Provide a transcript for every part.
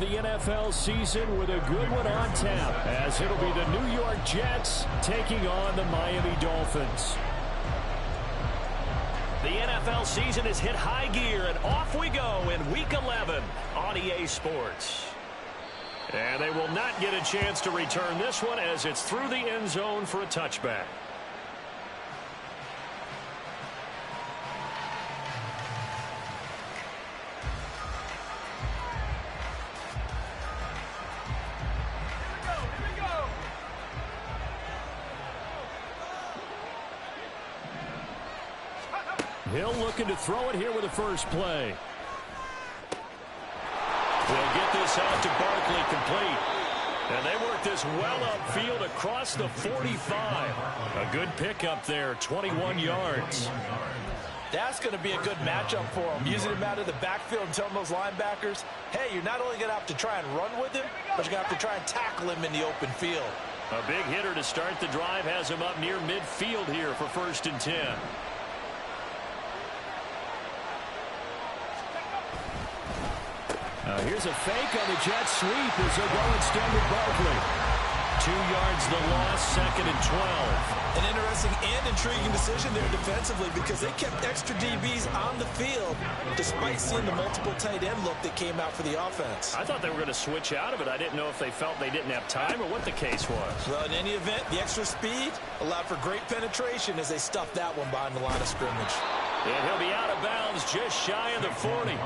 the NFL season with a good one on tap, as it'll be the New York Jets taking on the Miami Dolphins. The NFL season has hit high gear, and off we go in Week 11 on EA Sports. And they will not get a chance to return this one as it's through the end zone for a touchback. Hill looking to throw it here with the first play. They'll get this out to Barkley, complete. And they work this well upfield across the 45. A good pickup there, 21 yards. That's going to be a good matchup for him. Using him out of the backfield and telling those linebackers, hey, you're not only going to have to try and run with him, but you're going to have to try and tackle him in the open field. A big hitter to start the drive has him up near midfield here for 1st and 10. Here's a fake on the Jets sweep as they'll go instead with Barkley. 2 yards the loss, 2nd and 12. An interesting and intriguing decision there defensively because they kept extra DBs on the field despite seeing the multiple tight end look that came out for the offense. I thought they were going to switch out of it. I didn't know if they felt they didn't have time or what the case was. Well, in any event, the extra speed allowed for great penetration as they stuffed that one behind the line of scrimmage. And he'll be out of bounds just shy of the 40.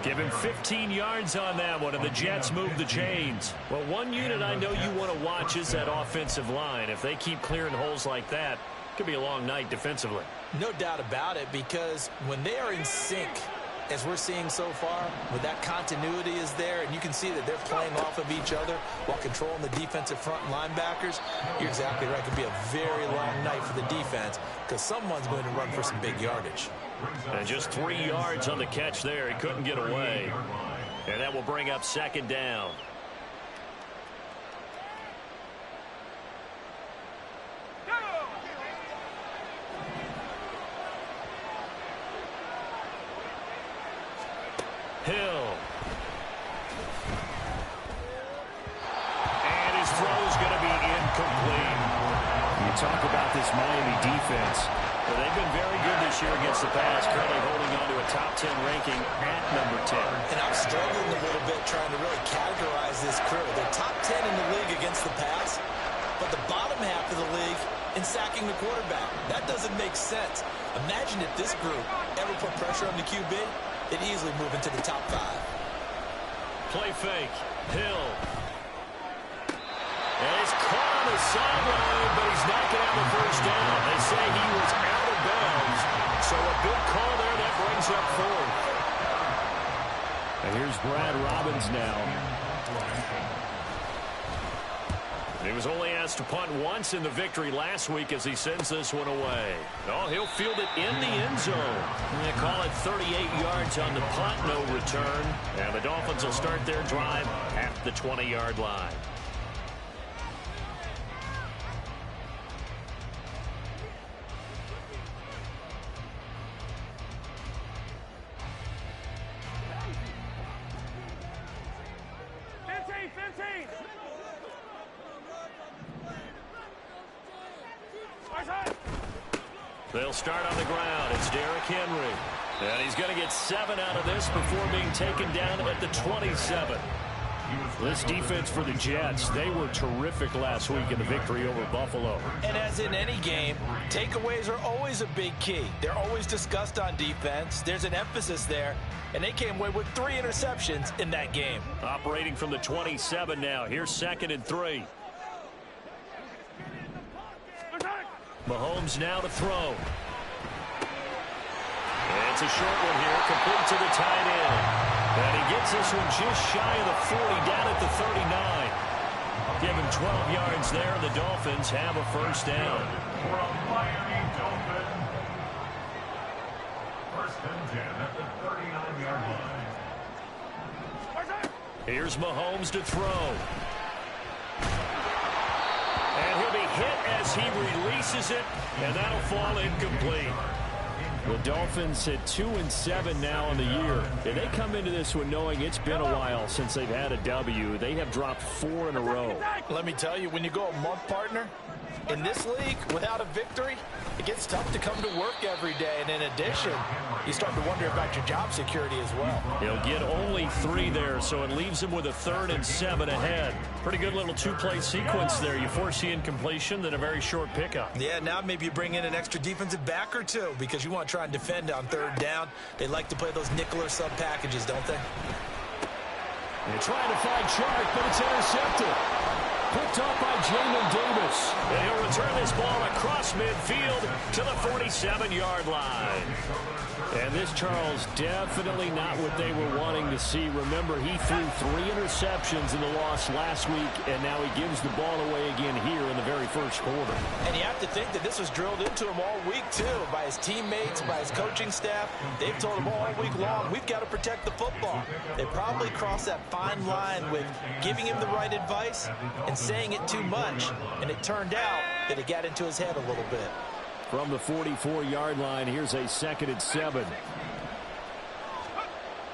Give him 15 yards on that one, and the Jets move the chains. Well, one unit I know you want to watch is that offensive line. If they keep clearing holes like that, it could be a long night defensively. No doubt about it, because when they are in sync, as we're seeing so far, with that continuity is there, and you can see that they're playing off of each other while controlling the defensive front and linebackers, you're exactly right. It could be a very long night for the defense because someone's going to run for some big yardage. And just 3 yards on the catch there. He couldn't get away. And that will bring up 2nd down. Hill. And his throw is going to be incomplete. You talk about this Miami defense. Well, they've been very good this year against the pass, currently holding on to a top 10 ranking at number 10. And I'm struggling a little bit trying to really categorize this crew. They're top 10 in the league against the pass, but the bottom half of the league in sacking the quarterback. That doesn't make sense. Imagine if this group ever put pressure on the QB, they'd easily move into the top 5. Play fake. Hill. And he's caught on the sideline, but he's not going to have a first down. They say he was out of bounds. So a good call there. That brings up 4th. And here's Brad Robbins now. He was only asked to punt once in the victory last week as he sends this one away. Oh, he'll field it in the end zone. They call it 38 yards on the punt, no return. And the Dolphins will start their drive at the 20-yard line. They'll start on the ground. It's Derrick Henry. And he's going to get 7 out of this before being taken down at the 27. This defense for the Jets, they were terrific last week in the victory over Buffalo. And as in any game, takeaways are always a big key. They're always discussed on defense. There's an emphasis there. And they came away with 3 interceptions in that game. Operating from the 27 now. Here's 2nd and 3. Mahomes now to throw. And it's a short one here, complete to the tight end. And he gets this one just shy of the 40, down at the 39. Give him 12 yards there, and the Dolphins have a first down. First and 10 at the 39-yard line. Here's Mahomes to throw. And he'll be hit as he releases it, and that'll fall incomplete. The Dolphins at 2-7 now in the year. And they come into this one knowing it's been a while since they've had a W. They have dropped 4 in a row. Let me tell you, when you go a month, partner, in this league, without a victory, it gets tough to come to work every day. And in addition, you start to wonder about your job security as well. He'll get only 3 there, so it leaves him with a 3rd and 7 ahead. Pretty good little 2-play sequence there. You force the incompletion, then a very short pickup. Yeah, now maybe you bring in an extra defensive back or two because you want to try and defend on 3rd down. They like to play those nickel or sub packages, don't they? They're trying to find Chark, but it's intercepted. Picked up by Jamin Davis. And he'll return this ball across midfield to the 47-yard line. And this, Charles, definitely not what they were wanting to see. Remember, he threw 3 interceptions in the loss last week, and now he gives the ball away again here in the very first quarter. And you have to think that this was drilled into him all week, too, by his teammates, by his coaching staff. They've told him all week long, we've got to protect the football. They probably crossed that fine line with giving him the right advice and saying it too much, and it turned out that it got into his head a little bit. From the 44-yard line, here's a 2nd and 7.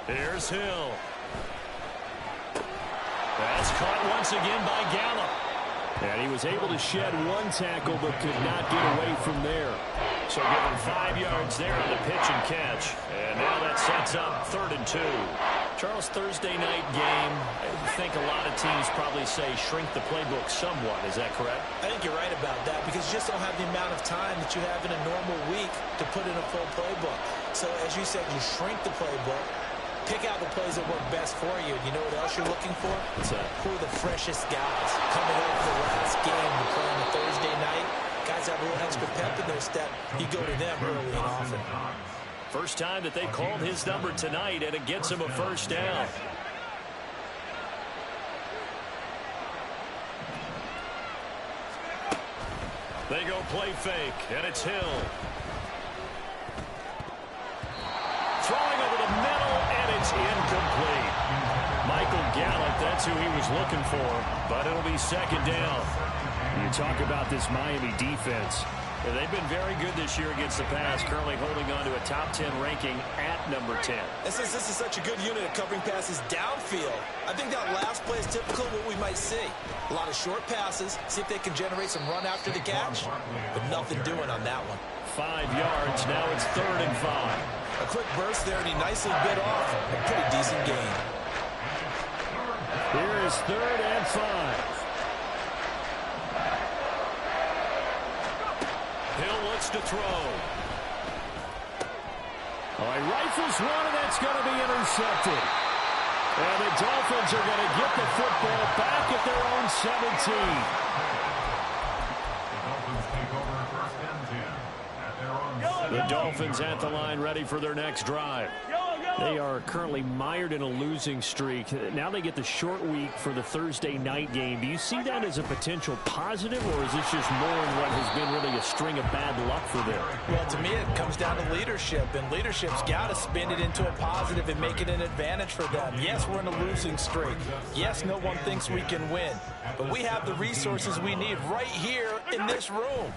Here's Hill. That's caught once again by Gallup. And he was able to shed 1 tackle, but could not get away from there. So given 5 yards there on the pitch and catch. And now that sets up 3rd and 2. Charles, Thursday night game, I think a lot of teams probably say shrink the playbook somewhat. Is that correct? I think you're right about that because you just don't have the amount of time that you have in a normal week to put in a full playbook. So as you said, you shrink the playbook, pick out the plays that work best for you. And you know what else you're looking for? Who are the freshest guys coming over the last game to play on a Thursday night? Guys have a little extra pep in their step. You go to them early and often. First time that they called his number tonight, and it gets him a 1st down. They go play fake, and it's Hill. Throwing over the middle, and it's incomplete. Michael Gallup, that's who he was looking for, but it'll be 2nd down. You talk about this Miami defense. And they've been very good this year against the pass, currently holding on to a top 10 ranking at number 10. And since this is such a good unit of covering passes downfield, I think that last play is typical of what we might see. A lot of short passes, see if they can generate some run after the catch, but nothing doing on that one. 5 yards, now it's 3rd and 5. A quick burst there, and he nicely bit off a pretty decent gain. Here is 3rd and 5. Hill looks to throw. All right, rifles one, and that's going to be intercepted. And the Dolphins are going to get the football back at their own 17. The Dolphins at the line, ready for their next drive. They are currently mired in a losing streak. Now they get the short week for the Thursday night game. Do you see that as a potential positive, or is this just more in what has been really a string of bad luck for them? Well, to me, it comes down to leadership, and leadership's got to spin it into a positive and make it an advantage for them. Yes, we're in a losing streak. Yes, no one thinks we can win, but we have the resources we need right here in this room.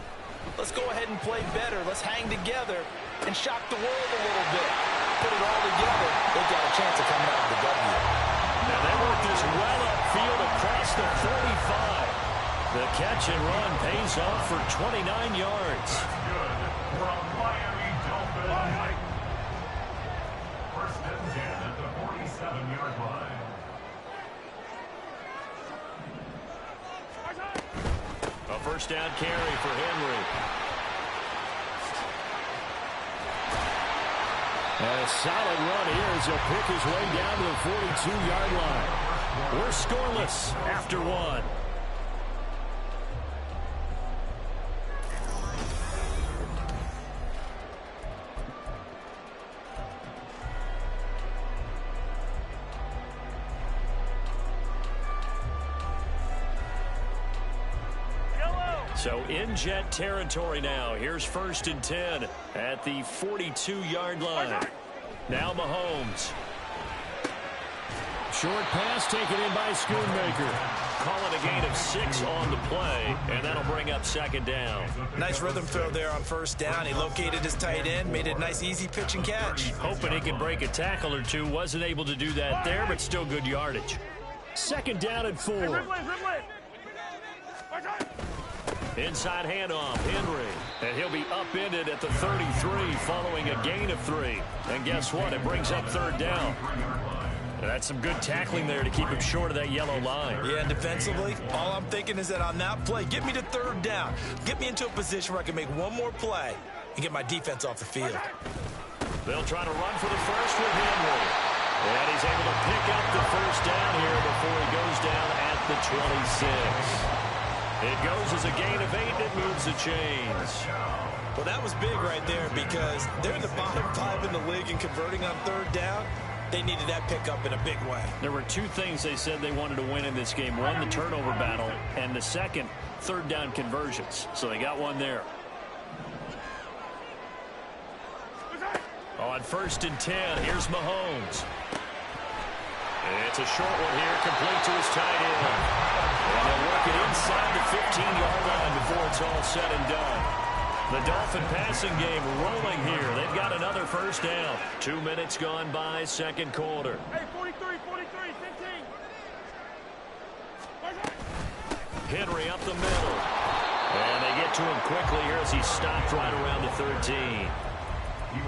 Let's go ahead and play better. Let's hang together and shock the world a little bit. Put it all together, they've got a chance of coming out with the W. Now they work this well upfield across the 35. The catch and run pays off for 29 yards. Good from Miami Dolphins. 1st and 10 at the 47-yard line. A 1st down carry for Henry. A solid run here as he'll pick his way down to the 42-yard line. We're scoreless after 1. So in Jet territory now. Here's 1st and 10 at the 42-yard line. Now Mahomes. Short pass taken in by Schoonmaker. Call it a gain of 6 on the play, and that'll bring up second down. Nice rhythm throw there on first down. He located his tight end, made it a nice, easy pitch and catch. Hoping he can break a tackle or two. Wasn't able to do that there, but still good yardage. Second down and 4. Inside handoff, Henry. And he'll be upended at the 33 following a gain of 3. And guess what? It brings up third down. And that's some good tackling there to keep him short of that yellow line. Yeah, and defensively, all I'm thinking is that on that play, get me to third down. Get me into a position where I can make one more play and get my defense off the field. They'll try to run for the first with Henry. And he's able to pick up the first down here before he goes down at the 26. It goes as a gain of 8, and it moves the chains. Well, that was big right there because they're in the bottom 5 in the league in converting on third down. They needed that pickup in a big way. There were 2 things they said they wanted to win in this game. One, the turnover battle, and the second, third down conversions. So they got one there. On 1st and 10, here's Mahomes. It's a short one here, complete to his tight end. And they'll work it inside the 15-yard line before it's all said and done. The Dolphin passing game rolling here. They've got another first down. 2 minutes gone by, second quarter. Hey, 43, 15. Henry up the middle. And they get to him quickly here as he stopped right around the 13.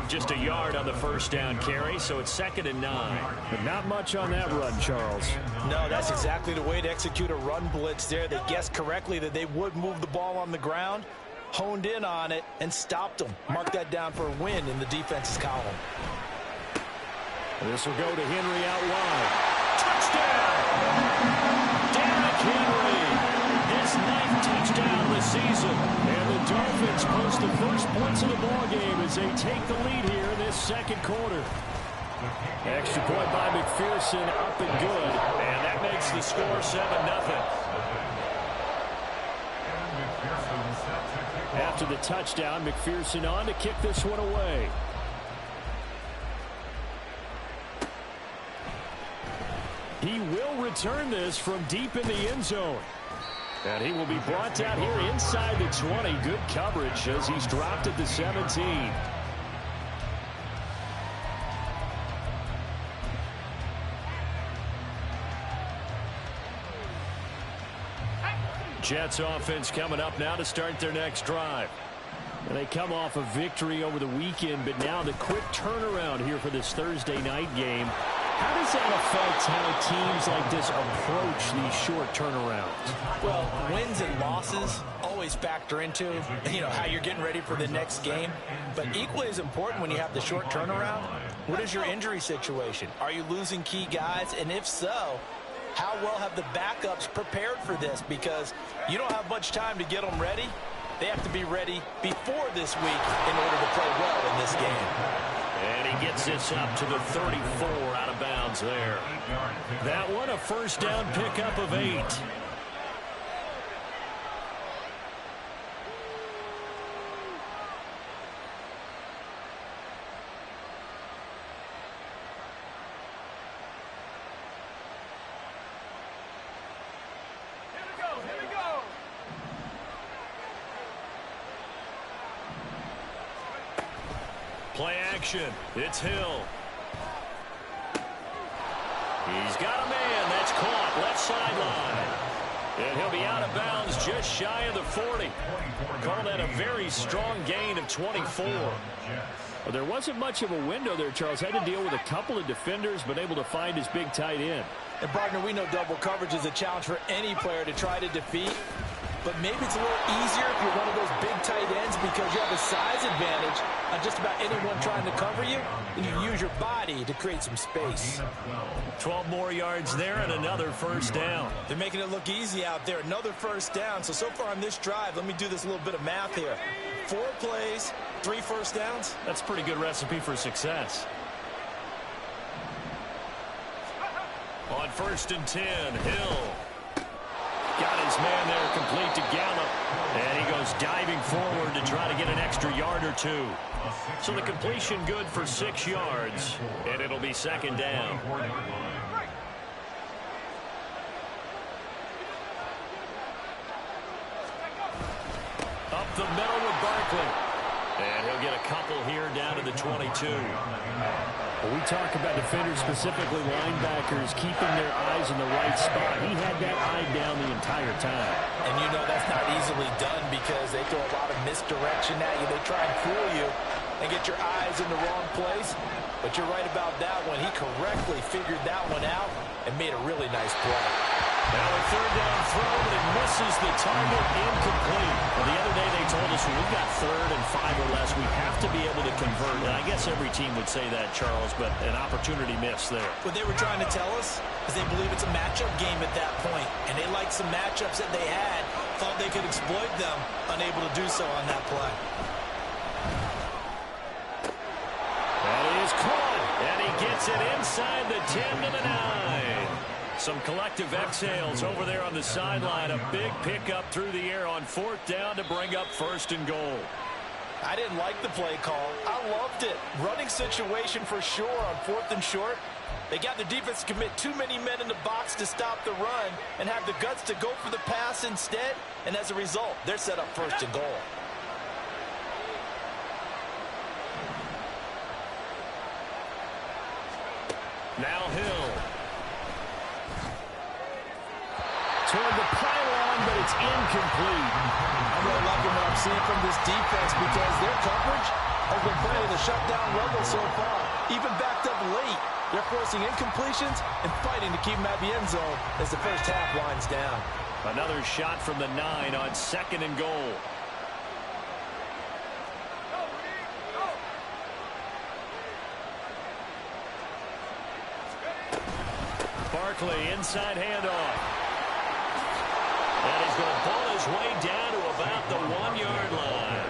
Just a yard on the first down carry, so it's 2nd and 9. But not much on that run, Charles. No, that's exactly the way to execute a run blitz there. They guessed correctly that they would move the ball on the ground, honed in on it, and stopped them. Mark that down for a win in the defense's column. This will go to Henry out wide. Touchdown! Derrick Henry! His 9th touchdown of the season. And the Dolphins post the first points of the ball game as they take the lead here in this second quarter. Extra point by McPherson, up and good. And that makes the score 7-0. After the touchdown, McPherson on to kick this one away. He will return this from deep in the end zone. And he will be brought down here inside the 20. Good coverage as he's dropped at the 17. Jets offense coming up now to start their next drive. And they come off a victory over the weekend, but now the quick turnaround here for this Thursday night game. How does that affect how teams like this approach these short turnarounds? Well, wins and losses always factor into, how you're getting ready for the next game. But equally as important when you have the short turnaround, what is your injury situation? Are you losing key guys? And if so, how well have the backups prepared for this? Because you don't have much time to get them ready. They have to be ready before this week in order to play well in this game. And he gets this up to the 34 out of bounds there. That one a first down pickup of 8. Play action. It's Hill. He's got a man. That's caught. Left sideline. And he'll be out of bounds just shy of the 40. Call that a very strong gain of 24. Well, there wasn't much of a window there, Charles. Had to deal with a couple of defenders, but able to find his big tight end. And, partner, we know double coverage is a challenge for any player to try to defeat. But maybe it's a little easier if you're one of those big tight ends because you have a size advantage on just about anyone trying to cover you, and you use your body to create some space. 12 more yards there and another first down. They're making it look easy out there. Another first down. So far on this drive, let me do this little bit of math here. 4 plays, 3 first downs. That's a pretty good recipe for success. On 1st and 10, Hill. Got his man there complete to Gallup. And he goes diving forward to try to get an extra yard or 2. So the completion good for 6 yards. And it'll be second down. the middle with Barkley. And he'll get a couple here down to the 22. Well, we talk about defenders, specifically linebackers, keeping their eyes in the right spot. He had that eye down the entire time. And you know that's not easily done because they throw a lot of misdirection at you. They try and fool you and get your eyes in the wrong place. But you're right about that one. He correctly figured that one out and made a really nice play. Now a third down throw, but it misses the target, incomplete. Well, the other day they told us when we've got 3rd and 5 or less, we have to be able to convert. And I guess every team would say that, Charles, but an opportunity miss there. What they were trying to tell us is they believe it's a matchup game at that point, and they liked some matchups that they had, thought they could exploit them, unable to do so on that play. That is caught, and he gets it inside the 10 to the 9. Some collective exhales over there on the sideline. A big pickup through the air on 4th down to bring up 1st and goal. I didn't like the play call. I loved it. Running situation for sure on 4th and short. They got the defense to commit too many men in the box to stop the run and have the guts to go for the pass instead. And as a result, they're set up 1st and goal. Now Hill. Toward the pylon, but it's incomplete. I'm really liking what I'm seeing from this defense because their coverage has been playing at a shutdown level so far. Even backed up late, they're forcing incompletions and fighting to keep them at the end zone as the first half winds down. Another shot from the 9 on 2nd and goal. Barkley, inside handoff. And he's going to pull his way down to about the 1-yard line.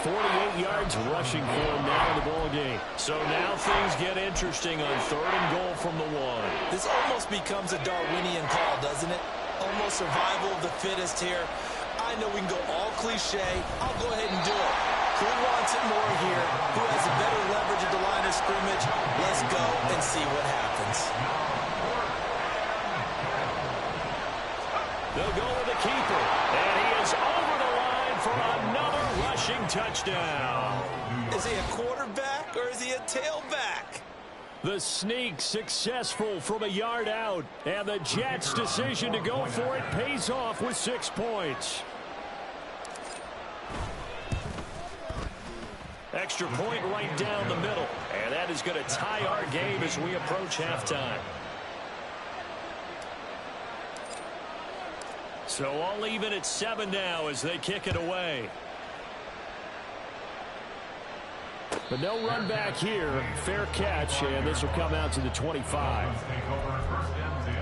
48 yards rushing for him now in the ball game. So now things get interesting on 3rd and goal from the 1. This almost becomes a Darwinian call, doesn't it? Almost survival of the fittest here. I know we can go all cliche. I'll go ahead and do it. Who wants it more here? Who has a better leverage at the line of scrimmage? Let's go and see what happens. They'll go with the keeper. And he is over the line for another rushing touchdown. Is he a quarterback or is he a tailback? The sneak successful from a yard out. And the Jets' decision to go for it pays off with 6 points. Extra point right down the middle. And that is going to tie our game as we approach halftime. So all even at 7 now as they kick it away. But no run back here. Fair catch, and this will come out to the 25. Take over 1st and 10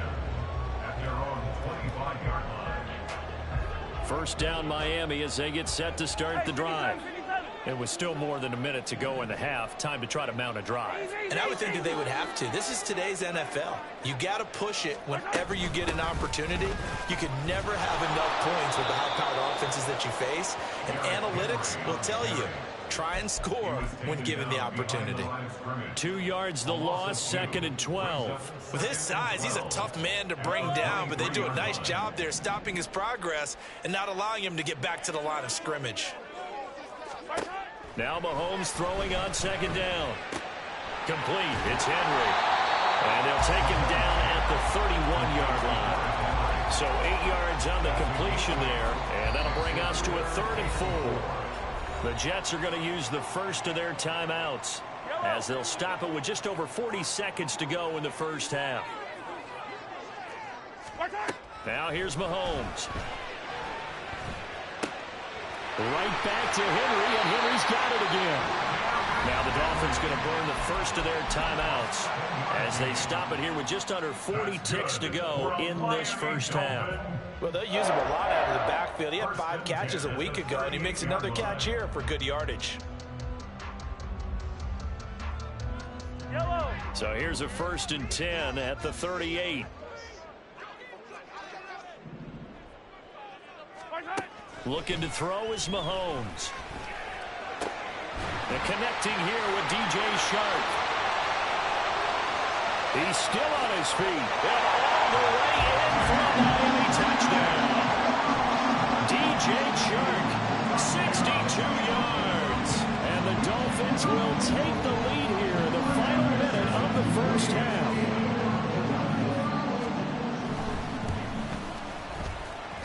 at their own 25-yard line. First down Miami as they get set to start the drive. It was still more than a minute to go in the half. Time to try to mount a drive. And I would think that they would have to. This is today's NFL. You got to push it whenever you get an opportunity. You can never have enough points with the high-powered offenses that you face. And analytics will tell you, try and score when given the opportunity. 2 yards the loss, 2nd and 12. With his size, he's a tough man to bring down, but they do a nice job there stopping his progress and not allowing him to get back to the line of scrimmage. Now Mahomes throwing on 2nd down. Complete. It's Henry. And they'll take him down at the 31-yard line. So 8 yards on the completion there. And that'll bring us to a 3rd and 4. The Jets are going to use the first of their timeouts as they'll stop it with just over 40 seconds to go in the first half. Now here's Mahomes. Right back to Henry, and Henry's got it again. Now the Dolphins going to burn the first of their timeouts as they stop it here with just under 40 ticks to go in this first half. Well, they'll use him a lot out of the backfield. He had 5 catches a week ago, and he makes another catch here for good yardage. So here's a 1st and 10 at the 38. Looking to throw is Mahomes. And connecting here with DJ Shark. He's still on his feet. And all the way in for a Miami touchdown. DJ Shark,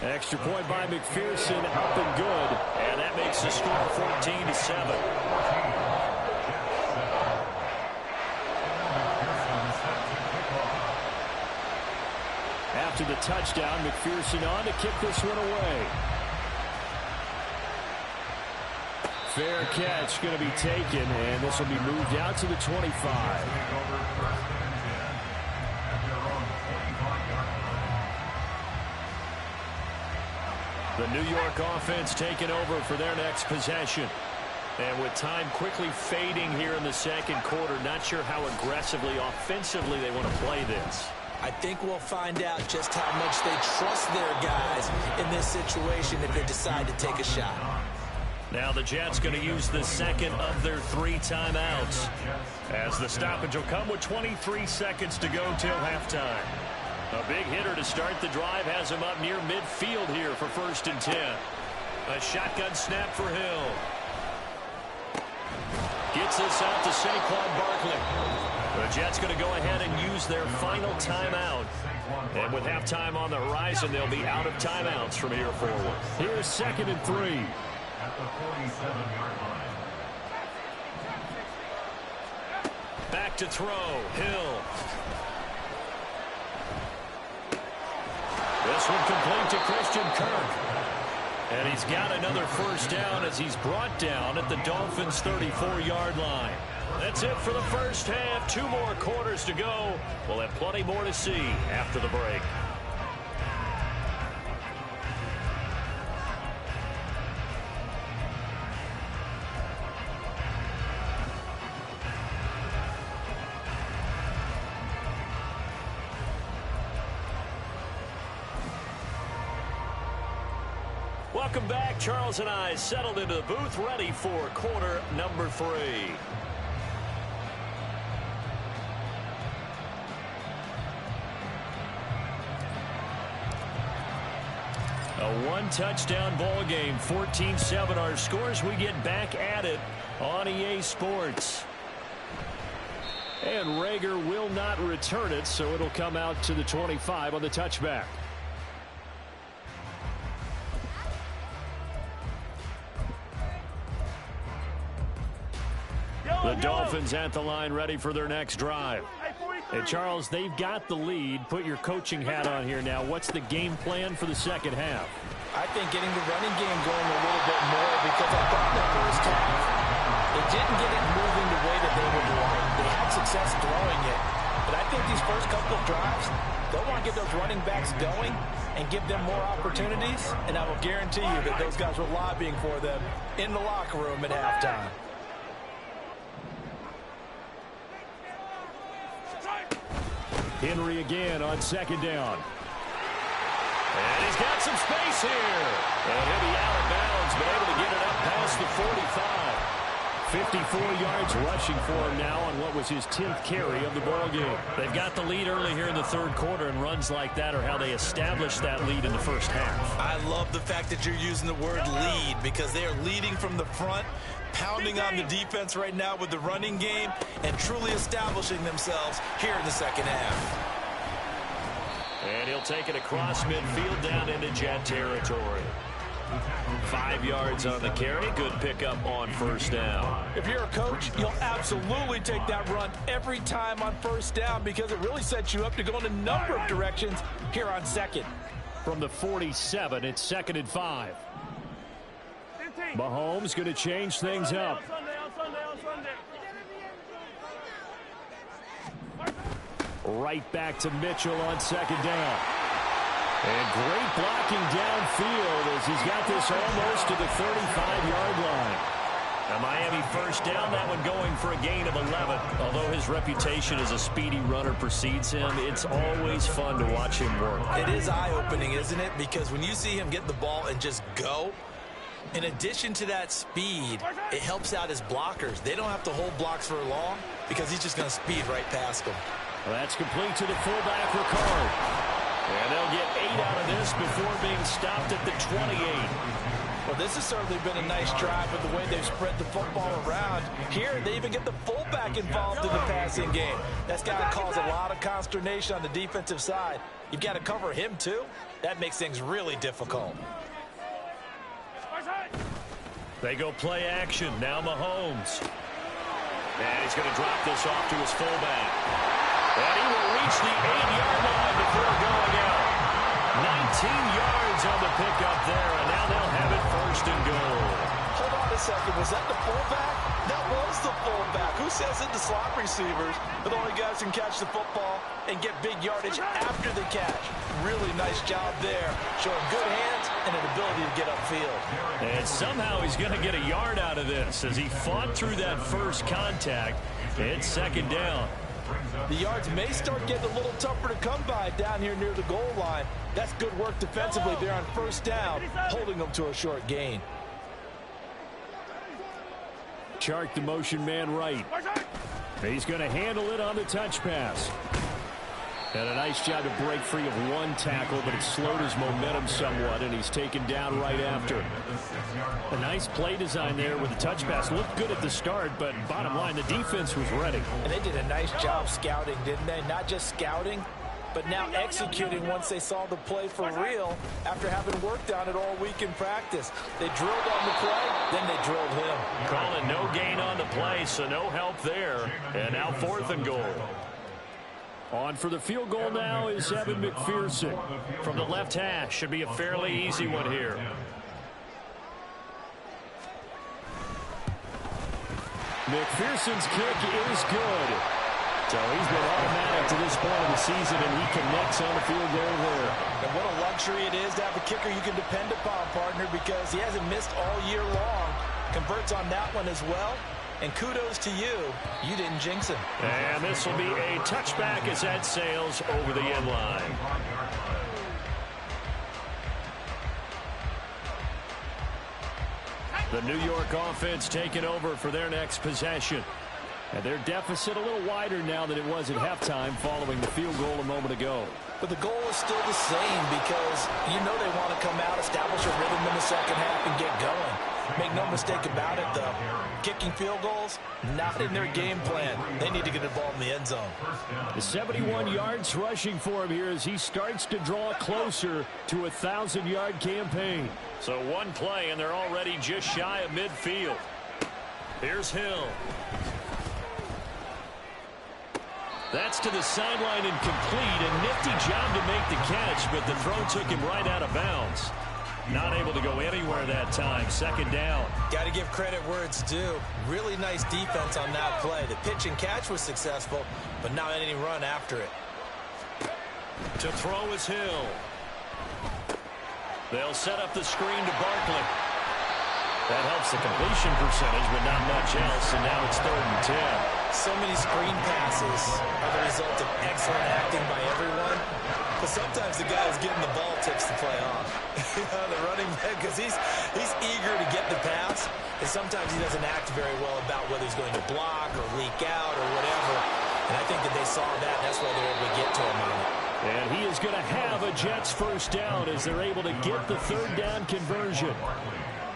Extra point by McPherson, up and good. And that makes the score 14-7. After the touchdown, McPherson on to kick this one away. Fair catch going to be taken, and this will be moved out to the 25. The New York offense taking over for their next possession. And with time quickly fading here in the second quarter, not sure how aggressively, offensively they want to play this. I think we'll find out just how much they trust their guys in this situation if they decide to take a shot. Now the Jets going to use the second of their 3 timeouts, as the stoppage will come with 23 seconds to go till halftime. A big hitter to start the drive has him up near midfield here for 1st and 10. A shotgun snap for Hill. Gets this out to Saquon Barkley. The Jets going to go ahead and use their final timeout. And with halftime on the horizon, they'll be out of timeouts from here forward. Here's 2nd and 3. At the 47-yard line. Back to throw. Hill. This one complete to Christian Kirk. And he's got another 1st down as he's brought down at the Dolphins' 34-yard line. That's it for the first half. 2 more quarters to go. We'll have plenty more to see after the break. Welcome back. Charles and I settled into the booth, ready for quarter number 3. A 1-touchdown ball game, 14-7 our scores. We get back at it on EA Sports. And Rager will not return it, so it'll come out to the 25 on the touchback. The Dolphins at the line, ready for their next drive. And Charles, they've got the lead. Put your coaching hat on here now. What's the game plan for the second half? I think getting the running game going a little bit more, because I thought in the first half they didn't get it moving the way that they would like. They had success throwing it. But I think these first couple of drives, they'll want to get those running backs going and give them more opportunities. And I will guarantee you that those guys were lobbying for them in the locker room at halftime. Henry again on 2nd down. And he's got some space here. And he'll be out of bounds, but able to get it up past the 45. 54 yards rushing for him now on what was his 10th carry of the ball game. They've got the lead early here in the third quarter, and runs like that are how they establish that lead in the first half. I love the fact that you're using the word lead, because they are leading from the front, pounding on the defense right now with the running game, and truly establishing themselves here in the second half. And he'll take it across midfield down into Jet territory. 5 yards on the carry. Good pickup on 1st down. If you're a coach, you'll absolutely take that run every time on 1st down, because it really sets you up to go in a number of directions here on 2nd. From the 47, it's 2nd and 5. Mahomes going to change things up. Right back to Mitchell on 2nd down. And great blocking downfield as he's got this almost to the 35-yard line. A Miami 1st down, that one going for a gain of 11. Although his reputation as a speedy runner precedes him, it's always fun to watch him work. It is eye-opening, isn't it? Because when you see him get the ball and just go, in addition to that speed, it helps out his blockers. They don't have to hold blocks for long because he's just going to speed right past them. Well, that's complete to the fullback, Ricard. And they'll get 8 out of this before being stopped at the 28. Well, this has certainly been a nice drive with the way they've spread the football around. Here, they even get the fullback involved in the passing game. That's got to cause a lot of consternation on the defensive side. You've got to cover him, too. That makes things really difficult. They go play action. Now Mahomes. And he's going to drop this off to his fullback. And he will reach the 8-yard line before going out. 19 yards on the pickup there, and now they'll have it first and goal. Hold on a second. Was that the fullback? That was the fullback. Who says it? The slot receivers are the only guys who can catch the football and get big yardage after the catch. Really nice job there, showing good hands and an ability to get upfield. And somehow he's going to get a yard out of this as he fought through that first contact. It's second down. The yards may start getting a little tougher to come by down here near the goal line. That's good work defensively there on first down, holding them to a short gain. Chark the motion man right. He's going to handle it on the touch pass. And a nice job to break free of one tackle, but it slowed his momentum somewhat, and he's taken down right after. A nice play design there with the touch pass. Looked good at the start, but bottom line, the defense was ready. And they did a nice job scouting, didn't they? Not just scouting, but now executing once they saw the play for real after having worked on it all week in practice. They drilled on the play, then they drilled him. Calling no gain on the play, so no help there. And now 4th and goal. On for the field goal now is Evan McPherson. From the left hash, should be a fairly easy one here. McPherson's kick is good. So he's been automatic to this point of the season, and he connects on the field goal there. And what a luxury it is to have a kicker you can depend upon, partner, because he hasn't missed all year long. Converts on that one as well. And kudos to you. You didn't jinx him. And this will be a touchback as that sails over the end line. The New York offense taking over for their next possession. And their deficit a little wider now than it was at halftime following the field goal a moment ago. But the goal is still the same because you know they want to come out, establish a rhythm in the second half, and get going. Make no mistake about it, though. Kicking field goals, not in their game plan. They need to get the ball in the end zone. The 71 yards rushing for him here as he starts to draw closer to a 1,000-yard campaign. So one play, and they're already just shy of midfield. Here's Hill. That's to the sideline and complete. A nifty job to make the catch, but the throw took him right out of bounds. Not able to go anywhere that time. Second down. Got to give credit where it's due. Really nice defense on that play. The pitch and catch was successful, but not any run after it. To throw is Hill. They'll set up the screen to Barkley. That helps the completion percentage, but not much else, and now it's 3rd and 10. So many screen passes are the result of excellent acting by everyone. But sometimes the guy who's getting the ball tips the play off. The running back, because he's eager to get the pass, and sometimes he doesn't act very well about whether he's going to block or leak out or whatever. And I think that they saw that, and that's why they're able to get to him on it. And he is going to have a Jets first down as they're able to get the 3rd down conversion.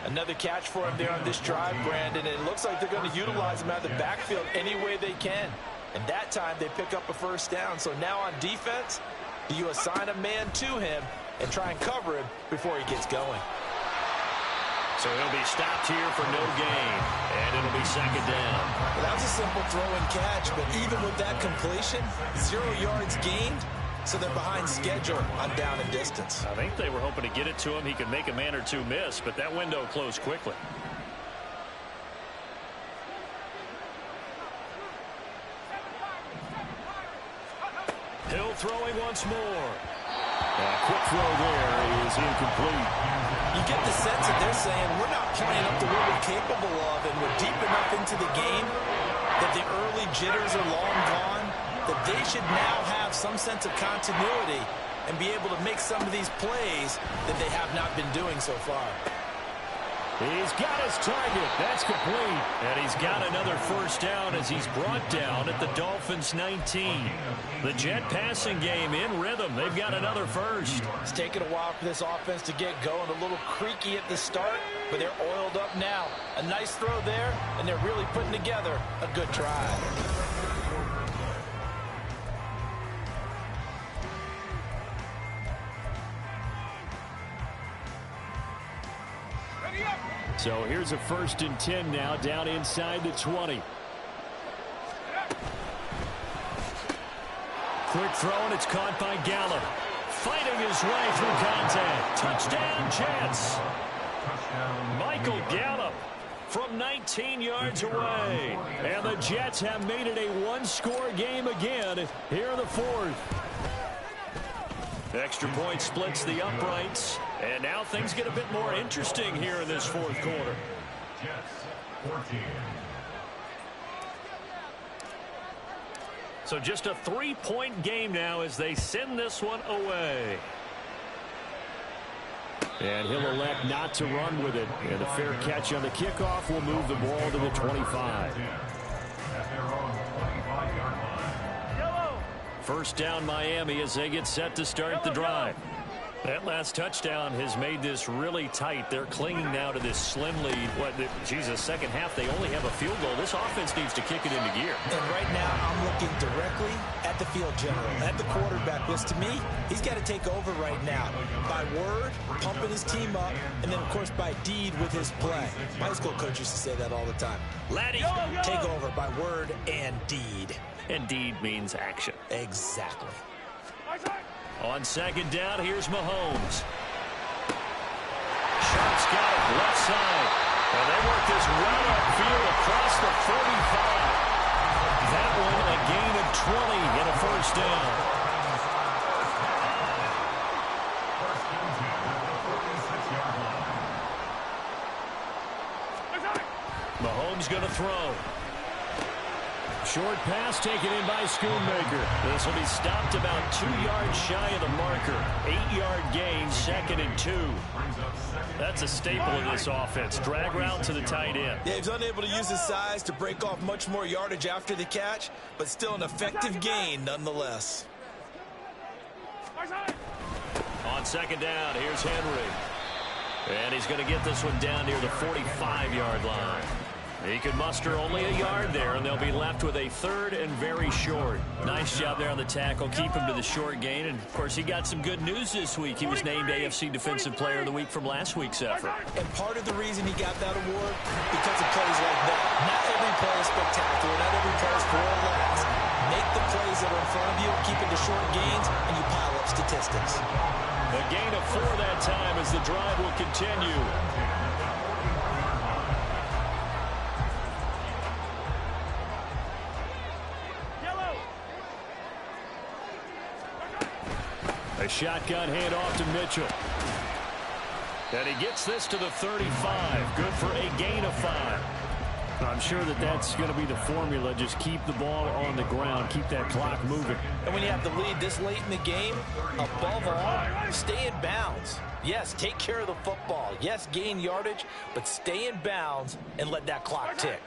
Another catch for him there on this drive, Brandon, and it looks like they're going to utilize him out of the backfield any way they can. And that time they pick up a first down. So now on defense, do you assign a man to him and try and cover him before he gets going? So he'll be stopped here for no gain, and it'll be second down. Well, that was a simple throw and catch, but even with that completion, 0 yards gained, so they're behind schedule on down and distance. I think they were hoping to get it to him. He could make a man or two miss, but that window closed quickly. Hill throwing once more. A quick throw there is incomplete. You get the sense that they're saying we're not playing up to what we're capable of, and we're deep enough into the game that the early jitters are long gone, that they should now have some sense of continuity and be able to make some of these plays that they have not been doing so far. He's got his target. That's complete. And he's got another first down as he's brought down at the Dolphins 19. The Jet passing game in rhythm. They've got another first. It's taken a while for this offense to get going. A little creaky at the start, but they're oiled up now. A nice throw there, and they're really putting together a good drive. So here's a 1st and 10 now, down inside the 20. Quick throw, and it's caught by Gallup. Fighting his way through contact. Touchdown, Jets. Michael Gallup from 19 yards away. And the Jets have made it a one-score game again here in the 4th. Extra point splits the uprights. And now things get a bit more interesting here in this 4th quarter. Jets 14. So just a 3-point game now as they send this one away. And he'll elect not to run with it. And a fair catch on the kickoff will move the ball to the 25. At their own 25-yard line. First down Miami as they get set to start the drive. That last touchdown has made this really tight. They're clinging now to this slim lead. Second half, they only have a field goal. This offense needs to kick it into gear. And right now, I'm looking directly at the field general, at the quarterback. Because to me, he's got to take over right now. By word, pumping his team up, and then, of course, by deed with his play. My high school coach used to say that all the time. Laddie, take over by word and deed. And deed means action. Exactly. On second down, here's Mahomes. Sharp's got it left side. And they work this right upfield across the 45. That one a gain of 20 and a first down. Mahomes going to throw. Short pass taken in by Schoonmaker. This will be stopped about 2 yards shy of the marker. 8-yard gain, 2nd and 2. That's a staple of this offense. Drag route to the tight end. Yeah, he's unable to use his size to break off much more yardage after the catch, but still an effective gain nonetheless. On second down, here's Henry. And he's going to get this one down near the 45-yard line. He could muster only a yard there, and they'll be left with a 3rd and very short. Nice job there on the tackle. Keep him to the short gain. And, of course, he got some good news this week. He was named AFC Defensive Player of the Week from last week's effort. And part of the reason he got that award, because of plays like that. Not every play is spectacular. Not every play is for or last. Make the plays that are in front of you, keep it to short gains, and you pile up statistics. A gain of 4 that time as the drive will continue. A shotgun handoff to Mitchell. And he gets this to the 35. Good for a gain of 5. I'm sure that that's going to be the formula. Just keep the ball on the ground. Keep that clock moving. And when you have the lead this late in the game, above all, stay in bounds. Yes, take care of the football. Yes, gain yardage, but stay in bounds and let that clock tick.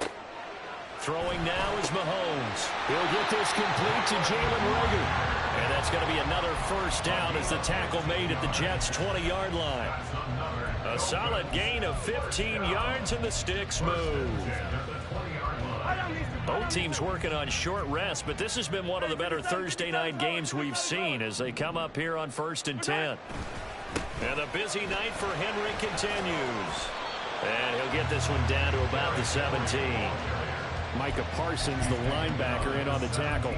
Throwing now is Mahomes. He'll get this complete to Jalen Reagor. And that's going to be another first down as the tackle made at the Jets' 20-yard line. A solid gain of 15 yards and the sticks move. Both teams working on short rest, but this has been one of the better Thursday night games we've seen as they come up here on 1st and 10. And the busy night for Henry continues. And he'll get this one down to about the 17. Micah Parsons, the linebacker, in on the tackle.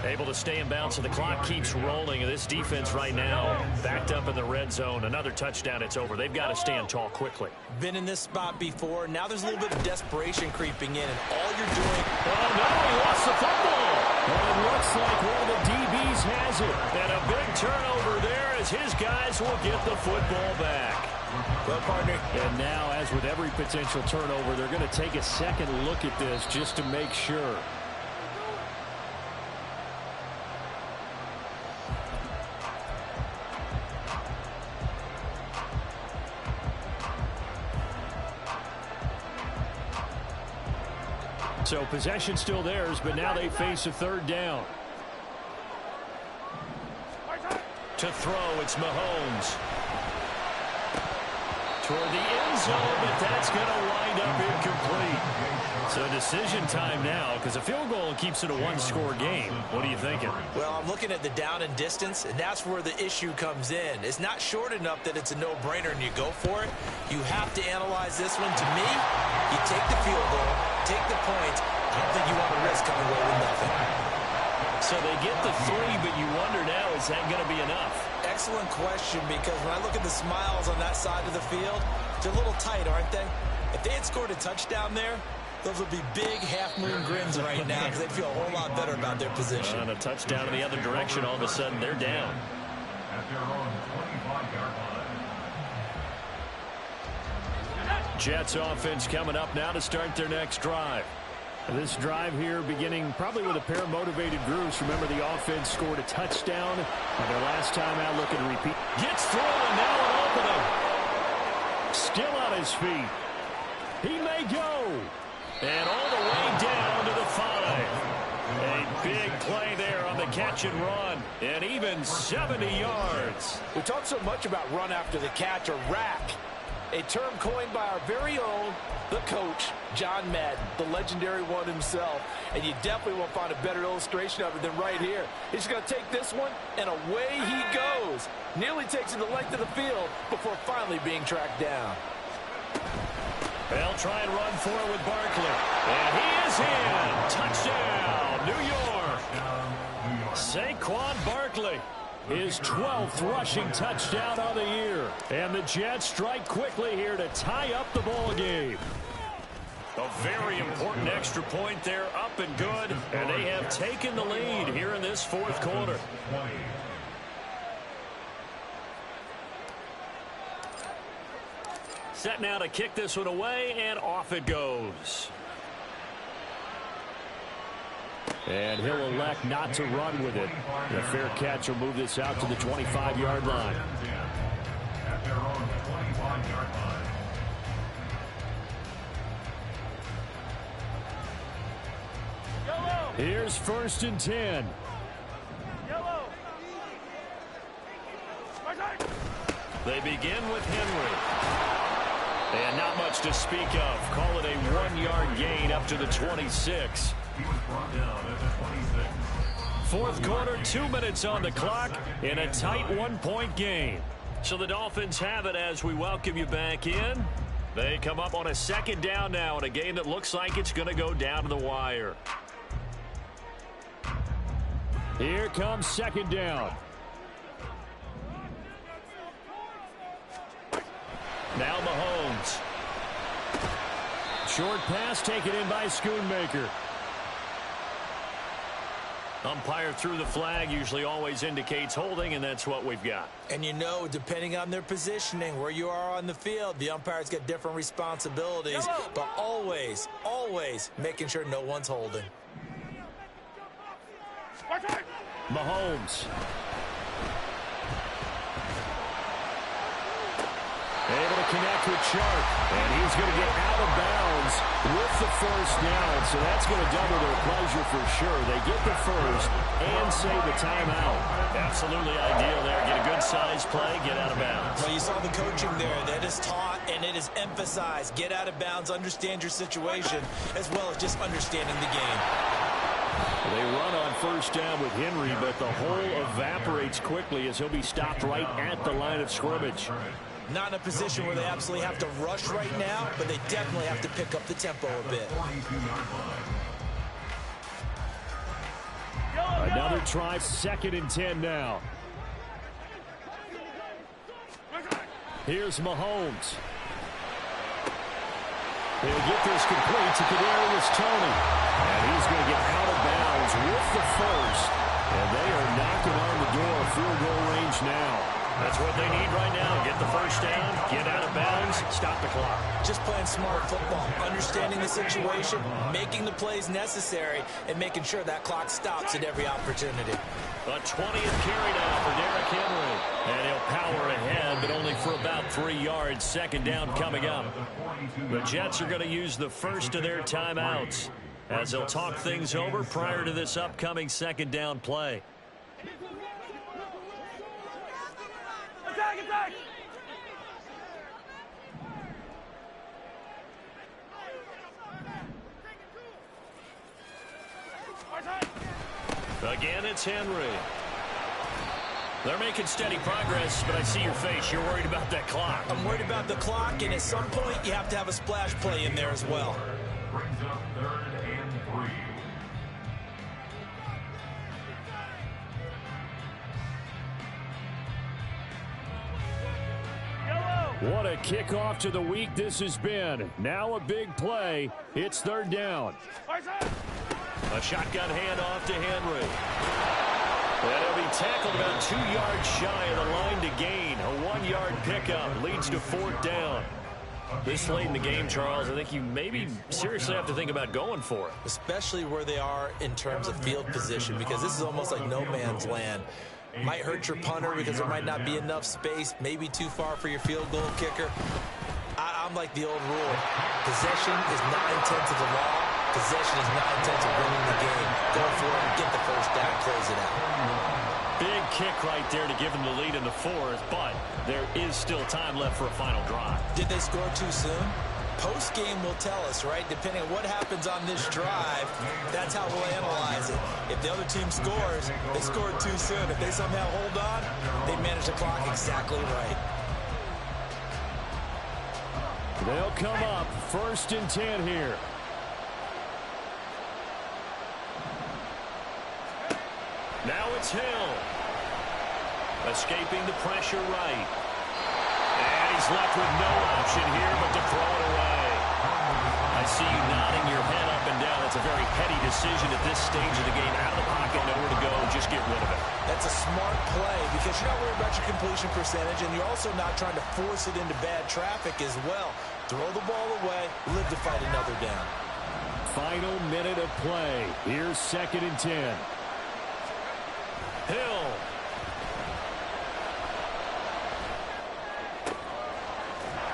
Able to stay in bounds, so the clock keeps rolling. This defense right now backed up in the red zone. Another touchdown, it's over. They've got to stand tall quickly. Been in this spot before. Now there's a little bit of desperation creeping in, and all you're doing... Oh, no, he lost the football. Well, it looks like one of the DBs has it. And a big turnover there as his guys will get the football back. Well, partner. And now, as with every potential turnover, they're going to take a second look at this just to make sure. So possession still theirs, but now they face a third down. To throw, it's Mahomes. Toward the end zone, but that's going to wind up incomplete. So decision time now, because a field goal keeps it a one-score game. What are you thinking? Well, I'm looking at the down and distance, and that's where the issue comes in. It's not short enough that it's a no-brainer and you go for it. You have to analyze this one. To me, you take the field goal, take the points. I don't think you want to risk coming away with nothing. So they get the 3, but you wonder now, is that going to be enough? Excellent question, because when I look at the smiles on that side of the field, they're a little tight, aren't they? If they had scored a touchdown there, those would be big half-moon grins right now because they'd feel a whole lot better about their position. And a touchdown in the other direction, all of a sudden they're down. At their own 25-yard line. Jets offense coming up now to start their next drive. This drive here beginning probably with a pair of motivated groups. Remember, the offense scored a touchdown on their last time out, looking to repeat. Gets through, and now an opening. Still on his feet. He may go. And all the way down to the 5. A big play there on the catch and run. And even 70 yards. We talk so much about run after the catch, or rack. A term coined by our very own, the coach, John Madden, the legendary one himself. And you definitely won't find a better illustration of it than right here. He's going to take this one, and away he goes. Nearly takes it the length of the field before finally being tracked down. They'll try and run for it with Barkley. And he is in. Touchdown, New York. Saquon Barkley. His 12th rushing touchdown of the year. And the Jets strike quickly here to tie up the ball game. A very important extra point there, up and good. And they have taken the lead here in this fourth quarter. Set now to kick this one away, and off it goes. And he'll elect not to run with it. The fair catch will move this out to the 25-yard line. At their own 25-yard line. Here's 1st and 10. They begin with Henry. And not much to speak of. Call it a 1-yard gain up to the 26. He was brought down at the 26. Fourth quarter, 2 minutes on the clock in a tight 1-point game. So the Dolphins have it as we welcome you back in. They come up on a 2nd down now in a game that looks like it's going to go down to the wire. Here comes 2nd down. Now Mahomes. Short pass taken in by Schoonmaker. Umpire threw the flag, usually always indicates holding, and that's what we've got. And you know, depending on their positioning, where you are on the field, the umpires get different responsibilities, but always, always making sure no one's holding. Mahomes. Able to connect with Chark. And he's going to get out of bounds with the first down. So that's going to double their pleasure for sure. They get the first and save the timeout. Absolutely ideal there. Get a good size play, get out of bounds. Well, you saw the coaching there. That is taught and it is emphasized. Get out of bounds, understand your situation, as well as just understanding the game. They run on first down with Henry, but the hole evaporates quickly as he'll be stopped right at the line of scrimmage. Not in a position where they absolutely have to rush right now, but they definitely have to pick up the tempo a bit. Another try, 2nd and 10 now. Here's Mahomes. He'll get this complete to Kadarius Toney. And he's going to get out of bounds with the first. And they are knocking on the door, field goal range now. That's what they need right now. Get the first down, get out of bounds, stop the clock. Just playing smart football, understanding the situation, making the plays necessary, and making sure that clock stops at every opportunity. A 20th carry now for Derrick Henry. And he'll power ahead, but only for about 3 yards. 2nd down coming up. The Jets are going to use the first of their timeouts as they'll talk things over prior to this upcoming second down play. Attack! Again, it's Henry. They're making steady progress, but I see your face. You're worried about that clock. I'm worried about the clock, and at some point, you have to have a splash play in there as well. Brings up 3rd and 3. What a kickoff to the week this has been. Now a big play. It's 3rd down. A shotgun handoff to Henry. And he'll be tackled about 2 yards shy of the line to gain. A 1-yard pickup leads to 4th down. This late in the game, Charles, I think you maybe seriously have to think about going for it. Especially where they are in terms of field position, because this is almost like no man's land. Might hurt your punter because there might not be enough space, maybe too far for your field goal kicker. I'm like the old rule. Possession is 9/10 of the law. Possession is 9/10 of winning the game. Go for it, get the first down, close it out. Big kick right there to give them the lead in the 4th, but there is still time left for a final drive. Did they score too soon? Post-game will tell us, right? Depending on what happens on this drive, that's how we'll analyze it. If the other team scores, they scored too soon. If they somehow hold on, they manage the clock exactly right. They'll come up 1st and 10 here. Now it's Hill. Escaping the pressure right. And he's left with no option here but to throw it away. I see you nodding your head up and down. It's a very heady decision at this stage of the game. Out of the pocket, nowhere to go. Just get rid of it. That's a smart play because you're not worried about your completion percentage, and you're also not trying to force it into bad traffic as well. Throw the ball away, live to fight another down. Final minute of play. Here's 2nd and 10. Hill.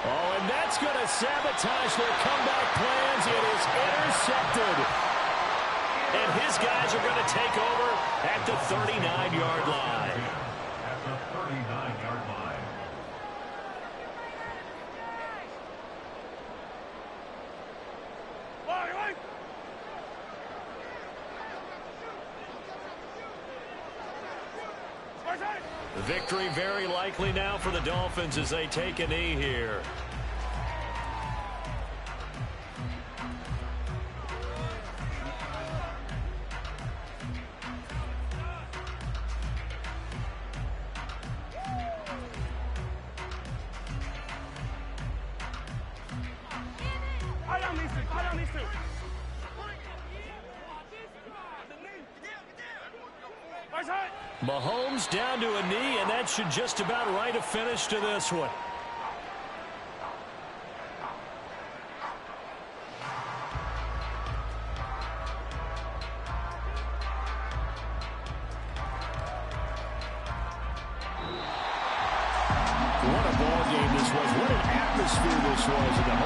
Oh, and that's going to sabotage their comeback plans. It is intercepted. And his guys are going to take over at the 39-yard line. At the 39-yard line. Victory very likely now for the Dolphins as they take a knee here. Mahomes down to a knee, and that should just about write a finish to this one. What a ball game this was. What an atmosphere this was at the home.